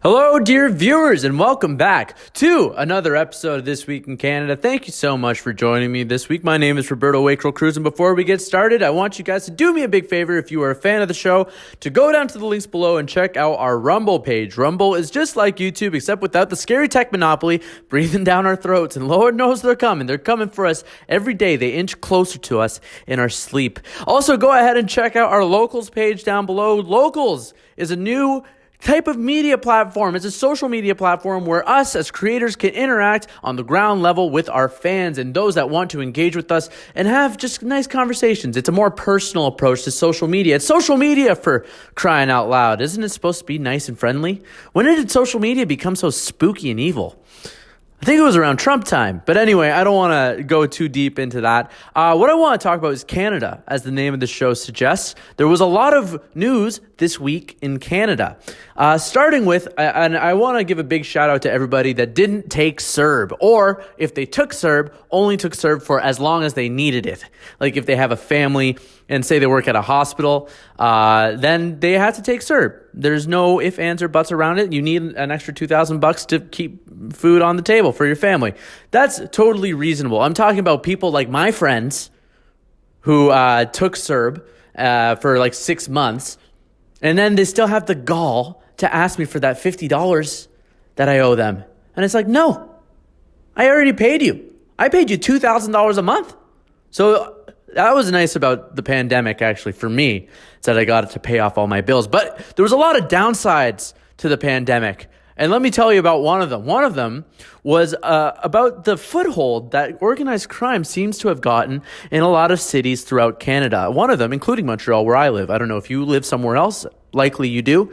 Hello, dear viewers, and welcome back to another episode of This Week in Canada. Thank you so much for joining me this week. My name is Roberto Wakeroll Cruz, and before we get started, I want you guys to do me a big favor if you are a fan of the show, to go down to the links below and check out our Rumble page. Rumble is just like YouTube, except without the scary tech monopoly breathing down our throats, and Lord knows they're coming. They're coming for us every day. They inch closer to us in our sleep. Also, go ahead and check out our Locals page down below. Locals is a new type of media platform. It's a social media platform where us as creators can interact on the ground level with our fans and those that want to engage with us and have just nice conversations. It's a more personal approach to social media. It's social media, for crying out loud. Isn't it supposed to be nice and friendly? When did social media become so spooky and evil? I think it was around Trump time. But anyway, I don't want to go too deep into that. What I want to talk about is Canada, as the name of the show suggests. There was a lot of news this week in Canada. Starting with, and I want to give a big shout out to everybody that didn't take CERB, or if they took CERB, only took CERB for as long as they needed it. Like if they have a family and say they work at a hospital, then they have to take CERB. There's no ifs, ands, or buts around it. You need an extra $2,000 to keep food on the table for your family. That's totally reasonable. I'm talking about people like my friends who took CERB for like 6 months, and then they still have the gall to ask me for that $50 that I owe them. And it's like, no, I already paid you. I paid you $2,000 a month. So that was nice about the pandemic, actually, for me, is that I got to pay off all my bills. But there was a lot of downsides to the pandemic. And let me tell you about one of them. One of them was about the foothold that organized crime seems to have gotten in a lot of cities throughout Canada. One of them, including Montreal, where I live. I don't know if you live somewhere else. Likely you do.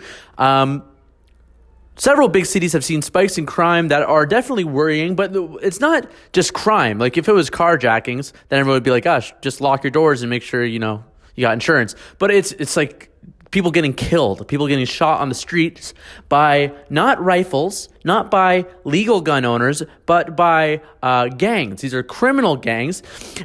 Several big cities have seen spikes in crime that are definitely worrying, but it's not just crime. Like if it was carjackings, then everyone would be like, gosh, just lock your doors and make sure, you got insurance. But it's like people getting killed, people getting shot on the streets by not rifles, not by legal gun owners, but by gangs. These are criminal gangs.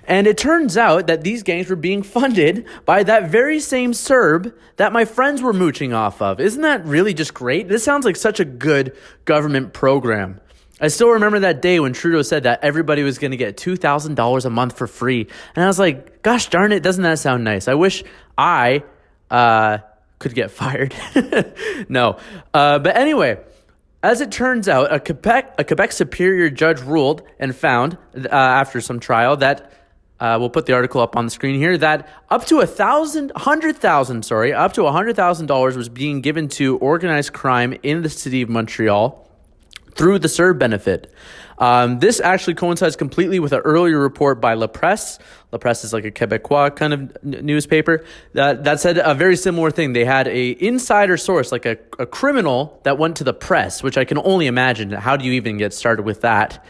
And it turns out that these gangs were being funded by that very same CERB that my friends were mooching off of. Isn't that really just great? This sounds like such a good government program. I still remember that day when Trudeau said that everybody was going to get $2,000 a month for free. And I was like, gosh darn it, doesn't that sound nice? I wish I could get fired. No. But anyway, as it turns out, a Quebec Superior judge ruled and found, after some trial, that we'll put the article up on the screen here, that up to $100,000 was being given to organized crime in the city of Montreal through the CERB benefit. This actually coincides completely with an earlier report by La Presse. La Presse is like a Quebecois kind of newspaper that said a very similar thing. They had a insider source, like a criminal that went to the press, which I can only imagine. How do you even get started with that?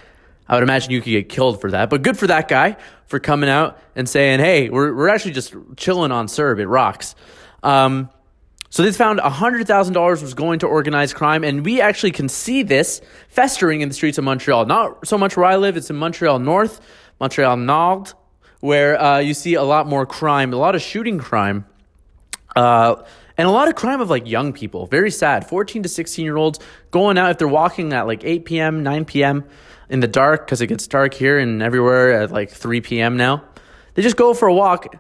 I would imagine you could get killed for that. But good for that guy for coming out and saying, hey, we're actually just chilling on CERB. It rocks. So they found $100,000 was going to organized crime, and we actually can see this festering in the streets of Montreal. Not so much where I live, it's in Montreal North, Montreal Nord, where you see a lot more crime, a lot of shooting crime, and a lot of crime of like young people. Very sad. 14 to 16-year-olds going out if they're walking at like 8 p.m., 9 p.m. in the dark, because it gets dark here and everywhere at like 3 p.m. now. They just go for a walk,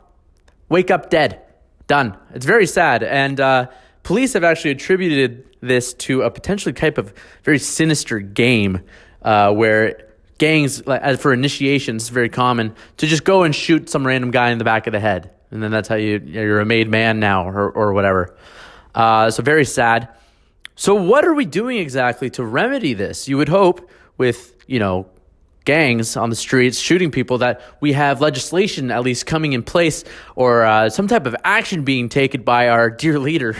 wake up dead. Done. It's very sad. And police have actually attributed this to a potentially type of very sinister game where gangs, for initiations, it's very common to just go and shoot some random guy in the back of the head. And then that's how you're a made man now or whatever. So very sad. So what are we doing exactly to remedy this? You would hope with, gangs on the streets shooting people that we have legislation at least coming in place or some type of action being taken by our dear leader,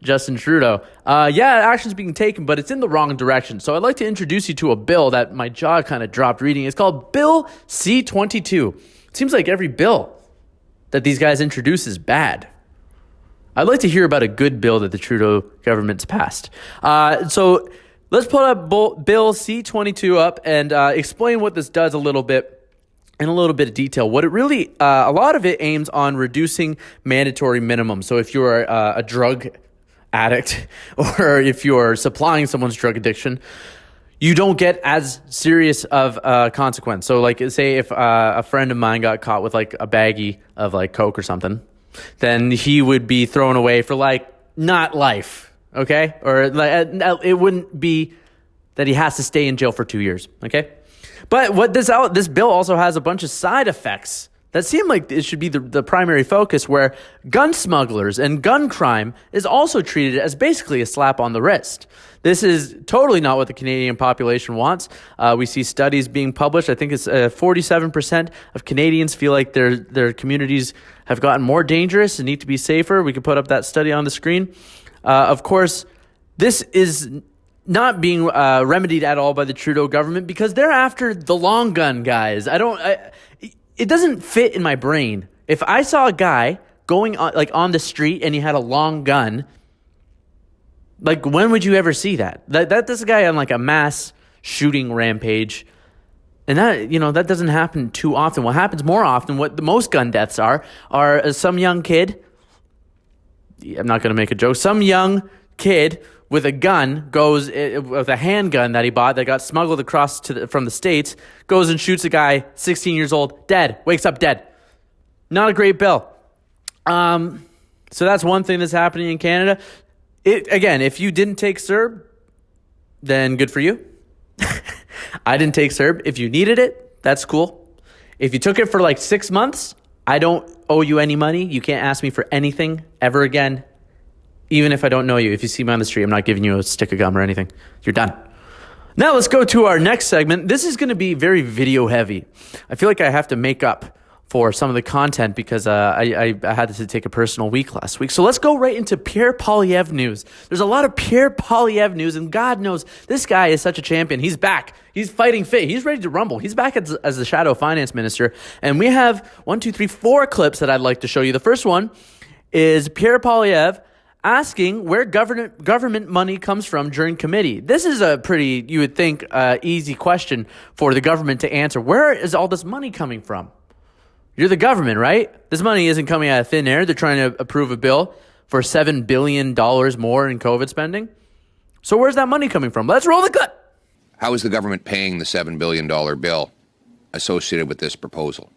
Justin Trudeau. Action's being taken, but it's in the wrong direction. So I'd like to introduce you to a bill that my jaw kind of dropped reading. It's called Bill C-22. It seems like every bill that these guys introduce is bad. I'd like to hear about a good bill that the Trudeau government's passed. So let's pull up Bill C-22 up and explain what this does a little bit in a little bit of detail. What it really, a lot of it aims on reducing mandatory minimums. So if you're a drug addict or if you're supplying someone's drug addiction, you don't get as serious of a consequence. So like say if a friend of mine got caught with like a baggie of like Coke or something, then he would be thrown away for like not life, okay? Or like it wouldn't be that he has to stay in jail for 2 years, okay? But what this bill also has a bunch of side effects that seem like it should be the primary focus, where gun smugglers and gun crime is also treated as basically a slap on the wrist. This is totally not what the Canadian population wants. We see studies being published. I think it's 47% of Canadians feel like their communities have gotten more dangerous and need to be safer. We could put up that study on the screen. Of course, this is not being remedied at all by the Trudeau government because they're after the long gun guys. It doesn't fit in my brain. If I saw a guy going on the street and he had a long gun, like when would you ever see that? That's a guy on like a mass shooting rampage. And that doesn't happen too often. What happens more often, what the most gun deaths are some young kid, I'm not going to make a joke, some young kid with a gun goes with a handgun that he bought that got smuggled across from the States, goes and shoots a guy 16 years old, dead, wakes up dead. Not a great bill. So that's one thing that's happening in Canada. Again, if you didn't take CERB, then good for you. I didn't take CERB. If you needed it, that's cool. If you took it for like 6 months, I don't owe you any money. You can't ask me for anything ever again. Even if I don't know you, if you see me on the street, I'm not giving you a stick of gum or anything. You're done. Now let's go to our next segment. This is going to be very video heavy. I feel like I have to make up for some of the content because I had to take a personal week last week. So let's go right into Pierre Poilievre news. There's a lot of Pierre Poilievre news, and God knows this guy is such a champion. He's back. He's fighting fit. He's ready to rumble. He's back as the shadow finance minister. And we have 4 clips that I'd like to show you. The first one is Pierre Poilievre asking where government money comes from during committee. This is a pretty, you would think, easy question for the government to answer. Where is all this money coming from? You're the government, right? This money isn't coming out of thin air. They're trying to approve a bill for $7 billion more in COVID spending. So where's that money coming from? Let's roll the clip. How is the government paying the $7 billion bill associated with this proposal?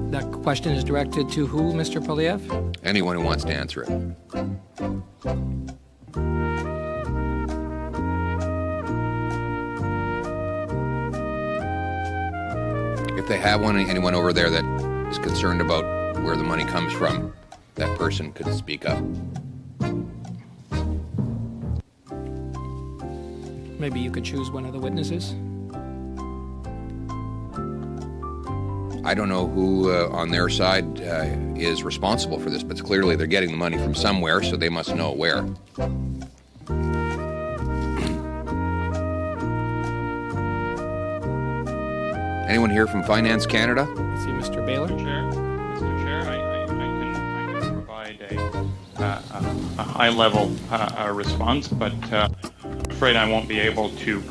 That question is directed to who, Mr. Poilievre? Anyone who wants to answer it. If they have anyone over there that is concerned about where the money comes from, that person could speak up. Maybe you could choose one of the witnesses. I don't know who on their side is responsible for this, but clearly they're getting the money from somewhere, so they must know where. Anyone here from Finance Canada? I see Mr. Baylor. Mr. Chair, I can provide a high-level response, but I'm afraid I won't be able to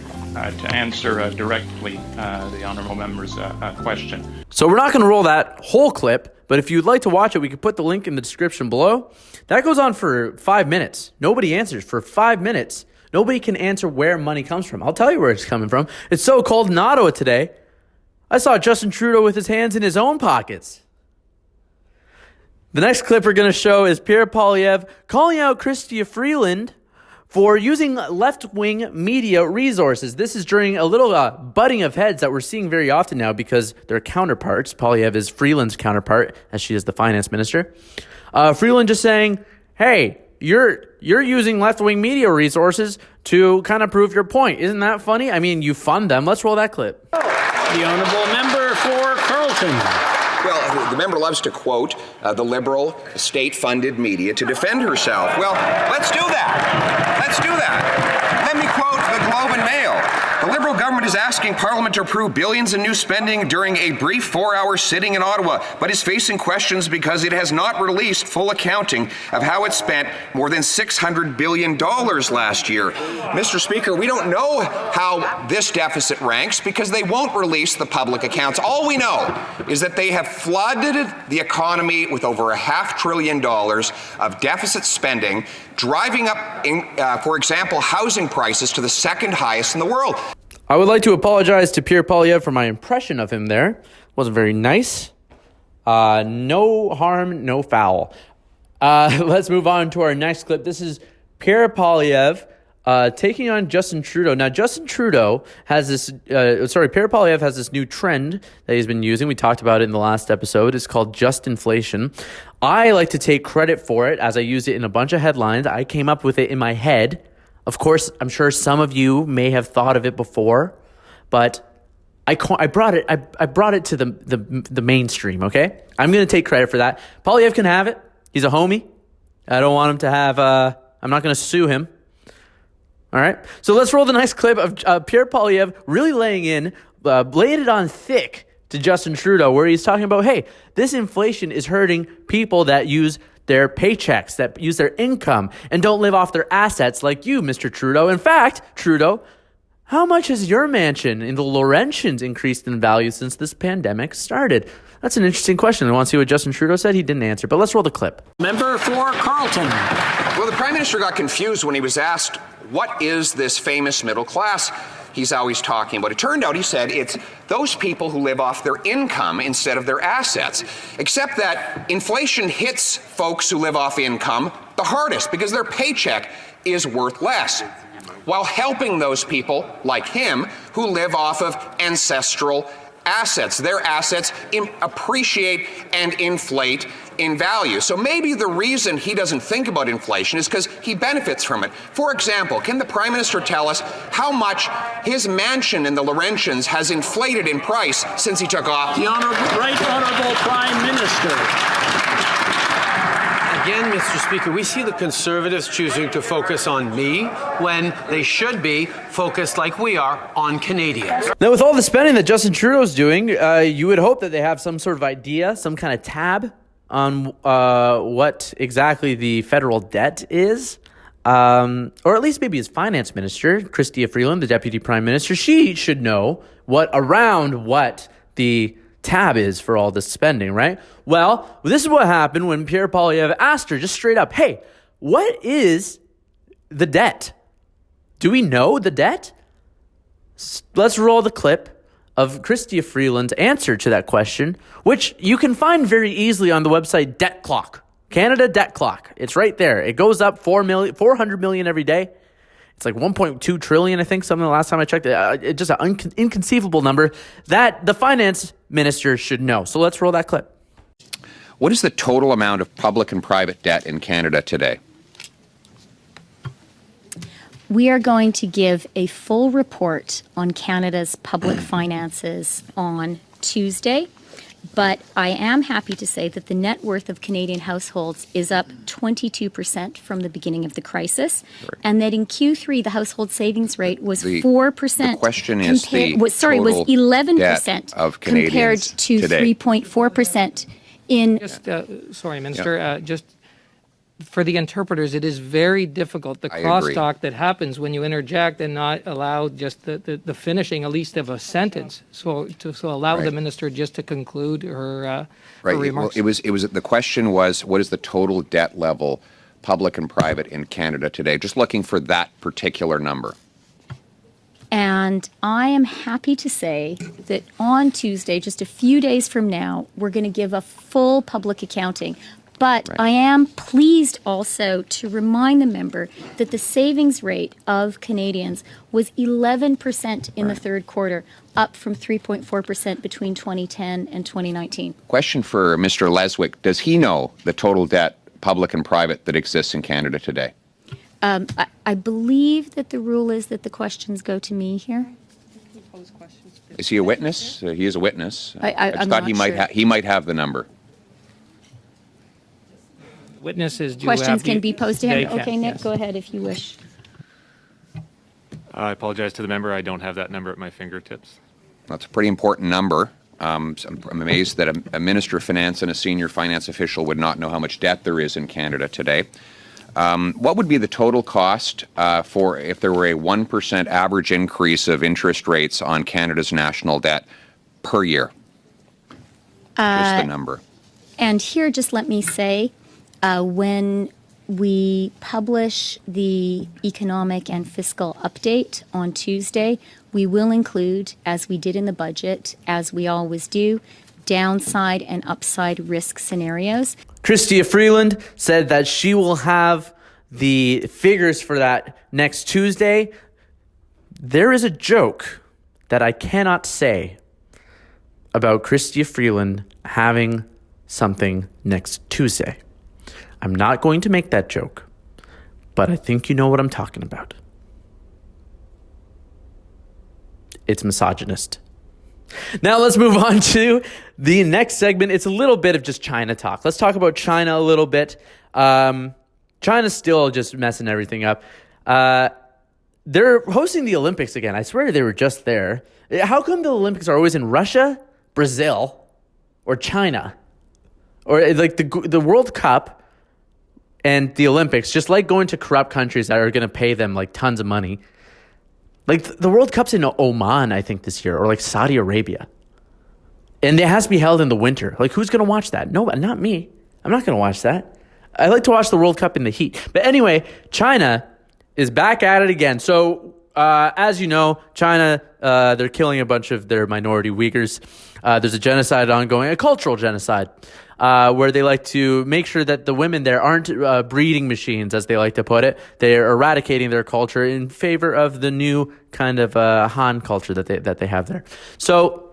answer directly the honourable member's question. So we're not going to roll that whole clip, but if you'd like to watch it, we could put the link in the description below. That goes on for 5 minutes. Nobody answers for 5 minutes. Nobody can answer where money comes from. I'll tell you where it's coming from. It's so cold in Ottawa today. I saw Justin Trudeau with his hands in his own pockets. The next clip we're going to show is Pierre Poilievre calling out Trudeau Freeland for using left-wing media resources. This is during a little butting of heads that we're seeing very often now because they're counterparts. Poilievre is Freeland's counterpart, as she is the finance minister. Freeland just saying, hey, you're using left-wing media resources to kind of prove your point. Isn't that funny? I mean, you fund them. Let's roll that clip. The honourable member for Carleton. Well, the member loves to quote the liberal state-funded media to defend herself. Well, let's do that. Let's do that. Let me quote the Globe and Mail. The Liberal government is asking Parliament to approve billions in new spending during a brief 4-hour sitting in Ottawa, but is facing questions because it has not released full accounting of how it spent more than $600 billion last year. Mr. Speaker, we don't know how this deficit ranks because they won't release the public accounts. All we know is that they have flooded the economy with over $500 billion of deficit spending, driving up, for example, housing prices to the second highest in the world. I would like to apologize to Pierre Poilievre for my impression of him there. Wasn't very nice. No harm, no foul. Let's move on to our next clip. This is Pierre Poilievre taking on Justin Trudeau. Now, Justin Trudeau has this, Pierre Poilievre has this new trend that he's been using. We talked about it in the last episode. It's called just inflation. I like to take credit for it as I use it in a bunch of headlines. I came up with it in my head. Of course, I'm sure some of you may have thought of it before, but I brought it to the mainstream, okay? I'm going to take credit for that. Poilievre can have it. He's a homie. I don't want him to have, I'm not going to sue him. All right? So let's roll the next clip of Pierre Poilievre really laying it on thick to Justin Trudeau, where he's talking about, hey, this inflation is hurting people that use their paychecks, that use their income, and don't live off their assets like you, Mr. Trudeau. In fact, Trudeau, how much has your mansion in the Laurentians increased in value since this pandemic started? That's an interesting question. I want to see what Justin Trudeau said. He didn't answer, but let's roll the clip. Member for Carleton. Well, the Prime Minister got confused when he was asked, what is this famous middle class he's always talking about? It turned out, he said, it's those people who live off their income instead of their assets. Except that inflation hits folks who live off income the hardest because their paycheck is worth less, while helping those people like him who live off of ancestral assets. Their assets appreciate and inflate in value. So maybe the reason he doesn't think about inflation is because he benefits from it. For example, can the Prime Minister tell us how much his mansion in the Laurentians has inflated in price since he took office? The Right Honourable Prime Minister. Again, Mr. Speaker, we see the Conservatives choosing to focus on me when they should be focused, like we are, on Canadians. Now, with all the spending that Justin Trudeau's doing, you would hope that they have some sort of idea, some kind of tab on what exactly the federal debt is. Or at least maybe his finance minister, Trudeau and Freeland, the deputy prime minister, she should know what the tab is for all this spending, right? Well, this is what happened when Pierre Poilievre asked her just straight up, hey, what is the debt? Do we know the debt? Let's roll the clip of Trudeau and Freeland's answer to that question, which you can find very easily on the website Debt Clock, Canada Debt Clock. It's right there. It goes up 400 million every day. It's like 1.2 trillion, I think, something the last time I checked. It's just an inconceivable number that the finance minister should know. So let's roll that clip. What is the total amount of public and private debt in Canada today? We are going to give a full report on Canada's public finances on Tuesday. But I am happy to say that the net worth of Canadian households is up 22% from the beginning of the crisis, and that in Q3 the household savings rate was 4%. The question is was 11% of compared Canadians to 3.4% in. Sorry, Minister. Just for the interpreters, it is very difficult. The crosstalk that happens when you interject and not allow just the finishing, at least of a sentence. So allow the minister just to conclude her remarks. Well, it was the question was, what is the total debt level, public and private, in Canada today? Just looking for that particular number. And I am happy to say that on Tuesday, just a few days from now, we're going to give a full public accounting. But I am pleased also to remind the member that the savings rate of Canadians was 11% in the third quarter, up from 3.4% between 2010 and 2019. Question for Mr. Leswick. Does he know the total debt, public and private, that exists in Canada today? I believe that the rule is that the questions go to me here. Is he a witness? He is a witness. I just thought he might have the number. Witnesses do questions have can be posed to him. Can, okay, Nick, yes. go ahead if you wish. I apologize to the member. I don't have that number at my fingertips. That's a pretty important number. I'm amazed that a Minister of Finance and a senior finance official would not know how much debt there is in Canada today. What would be the total cost for if there were a 1% average increase of interest rates on Canada's national debt per year? Just the number. And here, just let me say, when we publish the economic and fiscal update on Tuesday, we will include, as we did in the budget, as we always do, downside and upside risk scenarios. Chrystia Freeland said that she will have the figures for that next Tuesday. There is a joke that I cannot say about Chrystia Freeland having something next Tuesday. I'm not going to make that joke, but I think you know what I'm talking about. It's misogynist. Now let's move on to the next segment. It's a little bit of just China talk. Let's talk about China a little bit. China's still just messing everything up. They're hosting the Olympics again. I swear they were just there. How come the Olympics are always in Russia, Brazil, or China? Or like the World Cup and the Olympics, just like going to corrupt countries that are going to pay them like tons of money. Like the World Cup's in Oman, I think, this year, or like Saudi Arabia. And it has to be held in the winter. Like, who's going to watch that? No, not me. I'm not going to watch that. I like to watch the World Cup in the heat. But anyway, China is back at it again. So, as you know, China, they're killing a bunch of their minority Uyghurs. There's a genocide ongoing, a cultural genocide, where they like to make sure that the women there aren't breeding machines, as they like to put it. They're eradicating their culture in favor of the new kind of Han culture that they have there. So,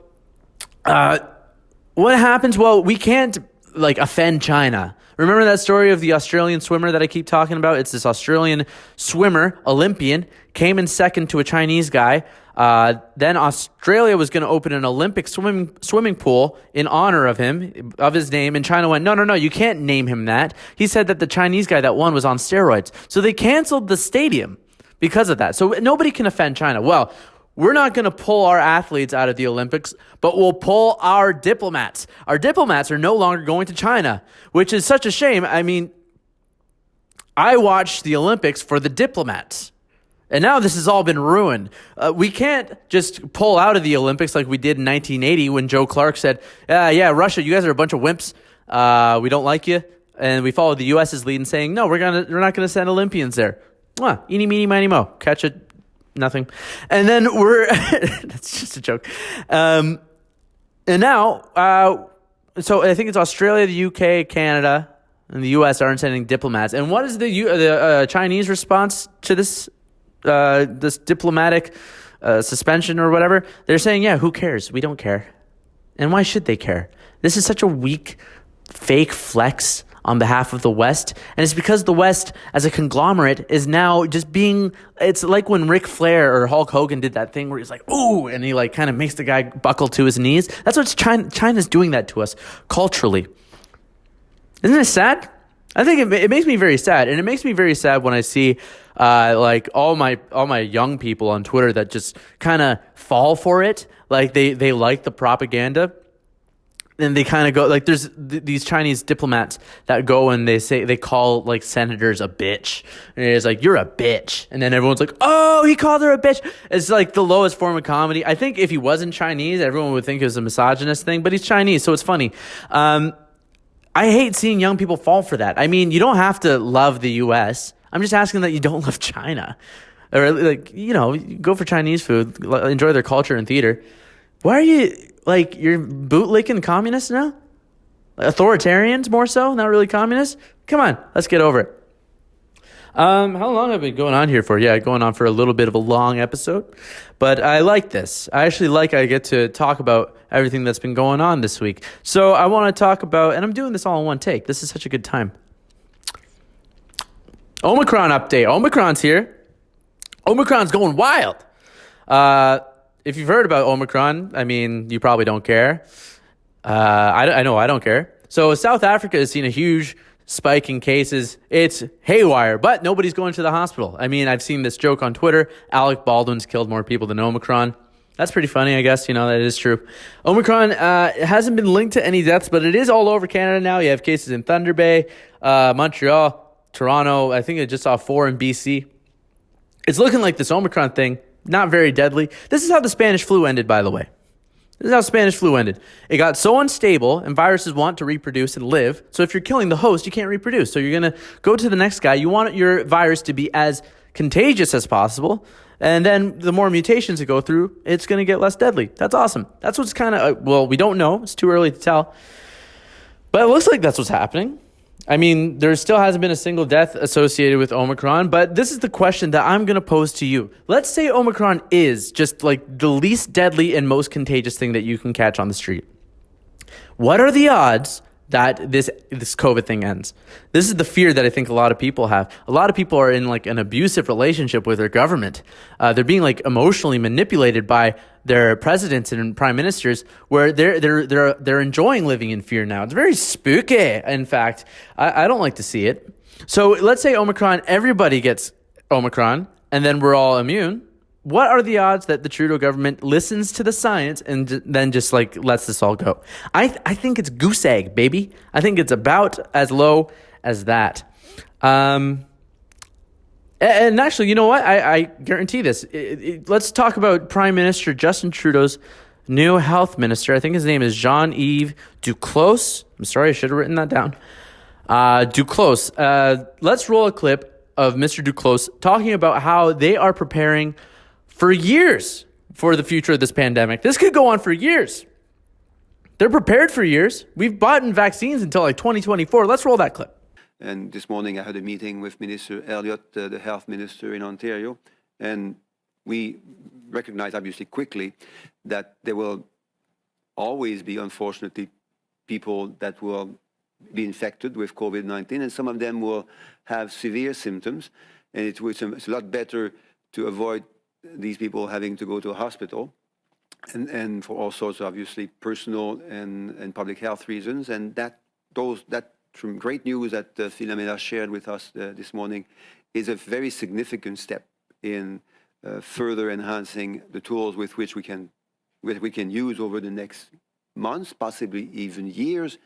what happens? Well, we can't like offend China. Remember that story of the Australian swimmer that I keep talking about? It's this Australian swimmer, Olympian, came in second to a Chinese guy. Then Australia was going to open an Olympic swimming pool in honor of him, of his name. And China went, no, you can't name him that. He said that the Chinese guy that won was on steroids. So they canceled the stadium because of that. So nobody can offend China. Well, we're not going to pull our athletes out of the Olympics, but we'll pull our diplomats. Our diplomats are no longer going to China, which is such a shame. I mean, I watched the Olympics for the diplomats. And now this has all been ruined. We can't just pull out of the Olympics like we did in 1980 when Joe Clark said, yeah, Russia, you guys are a bunch of wimps. We don't like you. And we followed the U.S.'s lead in saying, no, we're not going to send Olympians there. Eeny, meeny, miny, mo. Catch it. Nothing. And then that's just a joke. And now, so I think it's Australia, the UK, Canada, and the US aren't sending diplomats. And what is the Chinese response to this diplomatic suspension or whatever? They're saying, yeah, who cares? We don't care. And why should they care? This is such a weak, fake flex on behalf of the West. And it's because the West, as a conglomerate, is now just being, it's like when Ric Flair or Hulk Hogan did that thing where he's like, ooh, and he like kind of makes the guy buckle to his knees. That's what China's doing that to us culturally. Isn't it sad? I think it makes me very sad. And it makes me very sad when I see like all my young people on Twitter that just kind of fall for it. Like they like the propaganda. And they kind of go like there's these Chinese diplomats that go and they call like senators a bitch, and it's like, you're a bitch, and then everyone's like, oh, he called her a bitch. It's like the lowest form of comedy. I think if he wasn't Chinese, everyone would think it was a misogynist thing, but he's Chinese, so it's funny. I hate seeing young people fall for that. I mean, you don't have to love the U.S. I'm just asking that you don't love China, or like, you know, go for Chinese food, enjoy their culture and theater. Why are you? Like, you're bootlicking communists now? Authoritarians more so? Not really communists? Come on, let's get over it. How long have I been going on here for? Yeah, going on for a little bit of a long episode. But I like this. I get to talk about everything that's been going on this week. So I want to talk about, and I'm doing this all in one take. This is such a good time. Omicron update. Omicron's here. Omicron's going wild. If you've heard about Omicron, I mean, you probably don't care. I know I don't care. So South Africa has seen a huge spike in cases. It's haywire, but nobody's going to the hospital. I mean, I've seen this joke on Twitter. Alec Baldwin's killed more people than Omicron. That's pretty funny, I guess. That is true. Omicron hasn't been linked to any deaths, but it is all over Canada now. You have cases in Thunder Bay, Montreal, Toronto. I think I just saw 4 in BC. It's looking like this Omicron thing, not very deadly. This is how the Spanish flu ended, by the way. This is how Spanish flu ended. It got so unstable, and viruses want to reproduce and live. So if you're killing the host, you can't reproduce. So you're going to go to the next guy. You want your virus to be as contagious as possible. And then the more mutations it go through, it's going to get less deadly. That's awesome. That's what's kind of, we don't know. It's too early to tell. But it looks like that's what's happening. I mean, there still hasn't been a single death associated with Omicron, but this is the question that I'm going to pose to you. Let's say Omicron is just like the least deadly and most contagious thing that you can catch on the street. What are the odds that this COVID thing ends? This is the fear that I think a lot of people have. A lot of people are in like an abusive relationship with their government. They're being like emotionally manipulated by their presidents and prime ministers, where they're enjoying living in fear now. It's very spooky. In fact, I don't like to see it. So let's say Omicron, everybody gets Omicron, and then we're all immune. What are the odds that the Trudeau government listens to the science and then just like lets this all go? I think it's goose egg, baby. I think it's about as low as that. And actually, you know what? I guarantee this. Let's talk about Prime Minister Justin Trudeau's new health minister. I think his name is Jean-Yves Duclos. I'm sorry, I should have written that down. Duclos. Let's roll a clip of Mr. Duclos talking about how they are preparing for years for the future of this pandemic. This could go on for years. They're prepared for years. We've bought in vaccines until like 2024. Let's roll that clip. And this morning I had a meeting with Minister Elliott, the health minister in Ontario, and we recognize obviously quickly that there will always be, unfortunately, people that will be infected with COVID-19, and some of them will have severe symptoms, and it's a lot better to avoid these people having to go to a hospital, and for all sorts of obviously personal and public health reasons, and that from great news that Philomena shared with us this morning is a very significant step in further enhancing the tools with which we can use over the next months, possibly even years,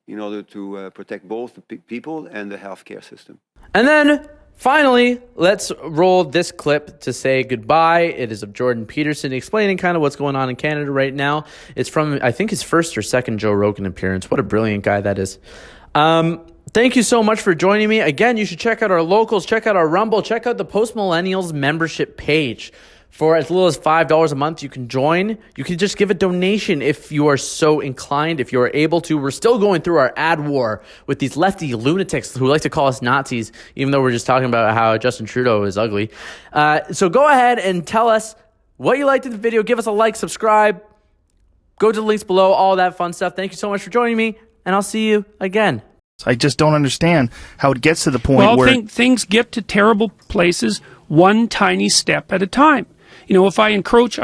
in order to protect both the people and the healthcare system. And then finally, let's roll this clip to say goodbye. It is of Jordan Peterson explaining kind of what's going on in Canada right now. It's from, I think, his first or second Joe Rogan appearance. What a brilliant guy that is. Thank you so much for joining me. Again, you should check out our locals, check out our Rumble, check out the Post Millennials membership page. For as little as $5 a month, you can join. You can just give a donation if you are so inclined, if you are able to. We're still going through our ad war with these lefty lunatics who like to call us Nazis, even though we're just talking about how Justin Trudeau is ugly. So go ahead and tell us what you liked in the video. Give us a like, subscribe, go to the links below, all that fun stuff. Thank you so much for joining me, and I'll see you again. I just don't understand how it gets to the point where things get to terrible places one tiny step at a time. You know, if I encroach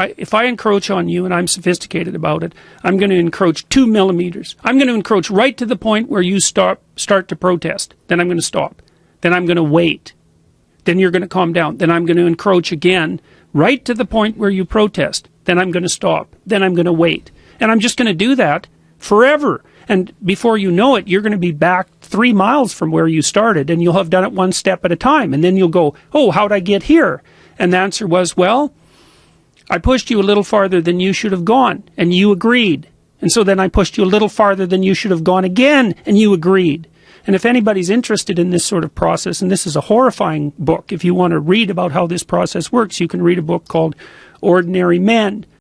on you and I'm sophisticated about it, I'm going to encroach 2 millimeters. I'm going to encroach right to the point where you start to protest. Then I'm going to stop. Then I'm going to wait. Then you're going to calm down. Then I'm going to encroach again right to the point where you protest. Then I'm going to stop. Then I'm going to wait. And I'm just going to do that forever. And before you know it, you're going to be back 3 miles from where you started, and you'll have done it one step at a time. And then you'll go, oh, how'd I get here? And the answer was, well, I pushed you a little farther than you should have gone, and you agreed. And so then I pushed you a little farther than you should have gone again, and you agreed. And if anybody's interested in this sort of process, and this is a horrifying book, if you want to read about how this process works, you can read a book called Ordinary Men.